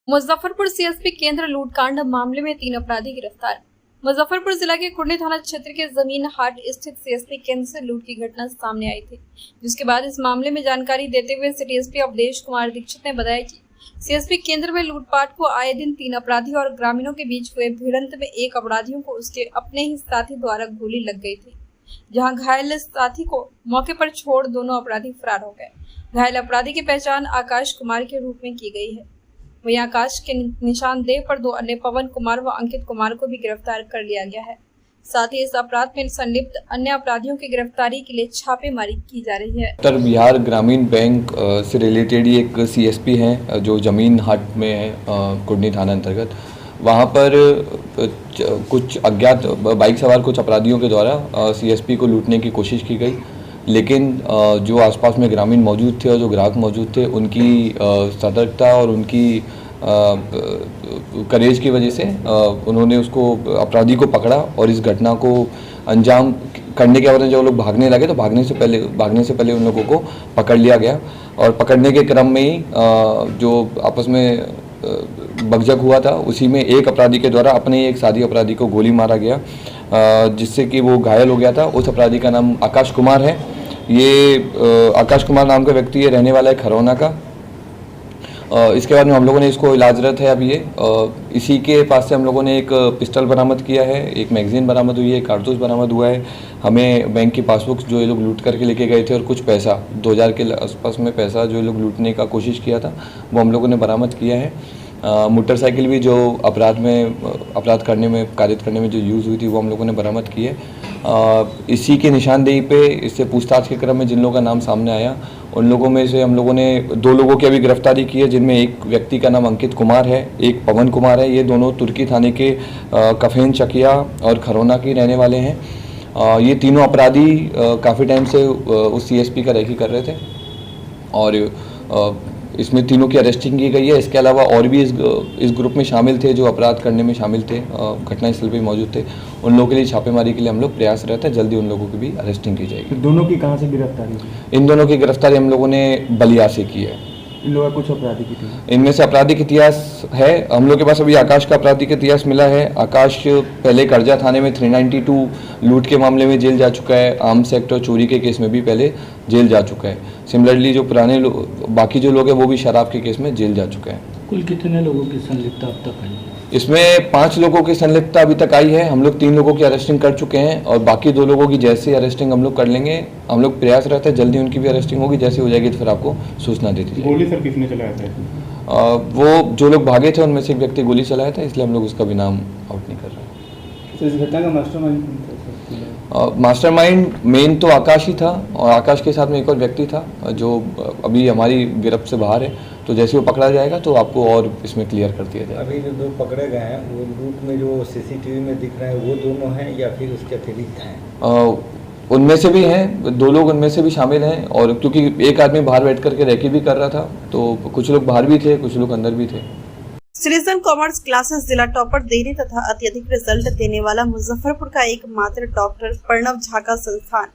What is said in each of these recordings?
Muzaffarpur CSP केंद्र लूटकांड मामले में 3 अपराधी गिरफ्तार। मुजफ्फरपुर जिला के कुर्नी थाना क्षेत्र के जमीन हाट स्थित सीएसपी केंद्र से लूट की घटना सामने आई थी, जिसके बाद इस मामले में जानकारी देते हुए सिटी एसपी अवधेश कुमार दीक्षित ने बताया कि सीएसपी केंद्र में लूटपाट को आए दिन 3 अपराधी और ग्रामीणों के बीच हुए भिड़ंत में एक अपराधियों को उसके अपने ही साथी द्वारा गोली लग गई थी, जहां घायल साथी को मौके पर छोड़ दोनों अपराधी फरार हो गए। घायल अपराधी की पहचान आकाश कुमार के रूप में की गई है। वहीं आकाश के निशानदेह पर 2 अन्य पवन कुमार व अंकित कुमार को भी गिरफ्तार कर लिया गया है। साथ ही इस अपराध में संलिप्त अन्य अपराधियों की गिरफ्तारी के लिए छापेमारी की जा रही है। उत्तर बिहार ग्रामीण बैंक से रिलेटेड ही एक सीएसपी है जो जमीन हाट में है, कुर्नी थाना अंतर्गत। वहाँ पर कुछ अज्ञात बाइक सवार कुछ अपराधियों के द्वारा सीएसपी को लूटने की कोशिश की गई, लेकिन जो आसपास में ग्रामीण मौजूद थे और जो ग्राहक मौजूद थे उनकी सतर्कता और उनकी करेज की वजह से उन्होंने उसको अपराधी को पकड़ा और इस घटना को अंजाम करने के बाद जब लोग भागने लगे तो भागने से पहले उन लोगों को पकड़ लिया गया। और पकड़ने के क्रम में ही जो आपस में बकझक हुआ था उसी में एक अपराधी के द्वारा अपने ही एक साथी अपराधी को गोली मारा गया, जिससे कि वो घायल हो गया था। उस अपराधी का नाम आकाश कुमार है। ये आकाश कुमार नाम का व्यक्ति है, रहने वाला है खरौना का। इसके बाद में हम लोगों ने इसको इलाजरत है। अब ये इसी के पास से हम लोगों ने एक पिस्टल बरामद किया है, एक मैगजीन बरामद हुई है, कारतूस बरामद हुआ है। हमें बैंक की पासबुक जो ये लोग लूट करके लेके गए थे और कुछ पैसा 2000 के आसपास में पैसा जो ये लोग लूटने का कोशिश किया था वो हम लोगों ने बरामद किया है। मोटरसाइकिल भी जो अपराध करने में कारित करने में जो यूज़ हुई थी वो हम लोगों ने बरामद की है। इसी के निशानदेही पे इससे पूछताछ के क्रम में जिन लोगों का नाम सामने आया उन लोगों में से हम लोगों ने 2 लोगों की अभी गिरफ्तारी की है, जिनमें एक व्यक्ति का नाम अंकित कुमार है, एक पवन कुमार है। ये दोनों तुर्की थाने के कफेन चकिया और खरौना के रहने वाले हैं। ये तीनों अपराधी काफ़ी टाइम से उस सीएसपी का रेकी कर रहे थे और इसमें तीनों की अरेस्टिंग की गई है। इसके अलावा और भी इस ग्रुप में शामिल थे जो अपराध करने में शामिल थे, घटनास्थल पे मौजूद थे। उन लोगों के लिए छापेमारी के लिए हम लोग प्रयास रहते हैं, जल्दी उन लोगों की भी अरेस्टिंग की जाएगी। दोनों की कहाँ से गिरफ्तारी? इन दोनों की गिरफ्तारी हम लोगों ने बलिया से की है। इन लोगों का कुछ आपराधिक इतिहास? इनमें से आपराधिक इतिहास है हम लोग के पास। अभी आकाश का आपराधिक इतिहास मिला है। आकाश पहले करजा थाने में 392 लूट के मामले में जेल जा चुका है। आर्म्स एक्ट और चोरी के केस में भी पहले जेल जा चुका है। सिमिलरली जो पुराने बाकी जो लोग हैं वो भी शराब के केस में जेल जा चुके हैं। कुल कितने लोगों की संलिप्तता अब तक आई? इसमें 5 लोगों की संलिप्तता अभी तक आई है। हम लोग 3 लोगों की अरेस्टिंग कर चुके हैं और बाकी 2 लोगों की जैसे ही अरेस्टिंग हम लोग कर लेंगे, हम लोग प्रयास रहते हैं जल्दी उनकी भी अरेस्टिंग होगी। जैसे हो जाएगी तो फिर आपको सूचना दे दी जाएगी। गोली सर किसने चलाया था? वो जो लोग भागे थे उनमें से एक व्यक्ति गोली चलाया था, इसलिए हम लोग उसका भी नाम आउट नहीं कर रहे हैं। तो इस घटना का मास्टरमाइंड मेन तो आकाश ही था और आकाश के साथ में एक और व्यक्ति था जो अभी हमारी गिरफ्त से बाहर है। तो जैसे वो पकड़ा जाएगा तो आपको और इसमें क्लियर कर दिया जाएगा। अभी जो 2 पकड़े गए हैं वो लूट में जो सीसीटीवी में दिख रहे हैं वो दोनों हैं या फिर उसके अतिरिक्त हैं? उनमें से भी हैं, 2 लोग उनमें से भी शामिल हैं। और क्योंकि एक आदमी बाहर बैठ करके रेकी भी कर रहा था तो कुछ लोग बाहर भी थे, कुछ लोग अंदर भी थे। सिटीजन कॉमर्स क्लासेस जिला टॉपर देने तथा अत्यधिक रिजल्ट देने वाला मुजफ्फरपुर का एकमात्र डॉक्टर प्रणव झा का संस्थान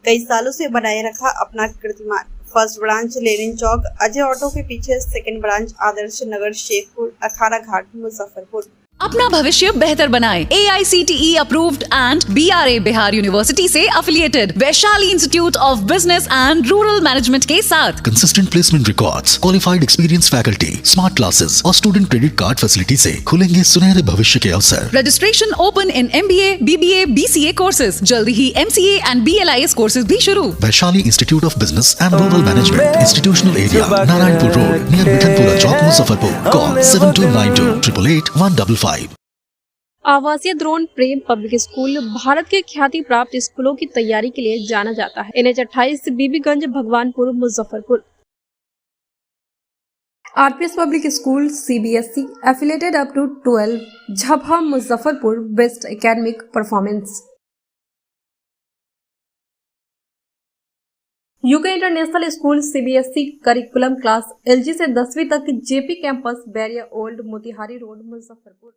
कई सालों से बनाए रखा अपना कीर्तिमान। First branch Lenin Chowk Ajay auto के पीछे, सेकंड ब्रांच आदर्श नगर शेखपुर अखाड़ा घाट मुजफ्फरपुर। अपना भविष्य बेहतर बनाएं। AICTE approved and BRA Bihar university से affiliated Vaishali institute of business and rural management के साथ consistent placement records, qualified experience faculty, smart classes और स्टूडेंट क्रेडिट कार्ड फैसिलिटी से खुलेंगे सुनहरे भविष्य के अवसर। Registration open in MBA, BBA, BCA courses. जल्दी ही MCA एंड BLIS कोर्सेज भी शुरू। Vaishali institute of business and rural management, institutional area, Narayanpur road, near Mithanpura Chowk, Muzaffarpur. Call 7292 888 155। आवासीय द्रोण प्रेम पब्लिक स्कूल भारत के ख्याति प्राप्त स्कूलों की तैयारी के लिए जाना जाता है। NH 28 Bibiganj Bhagwanpur Muzaffarpur. RPS public school CBSE affiliated up to 12 Jhabha Muzaffarpur. Best academic performance. UK international school CBSE curriculum class LG से 10वीं तक JP campus Bairiya old Motihari road Muzaffarpur.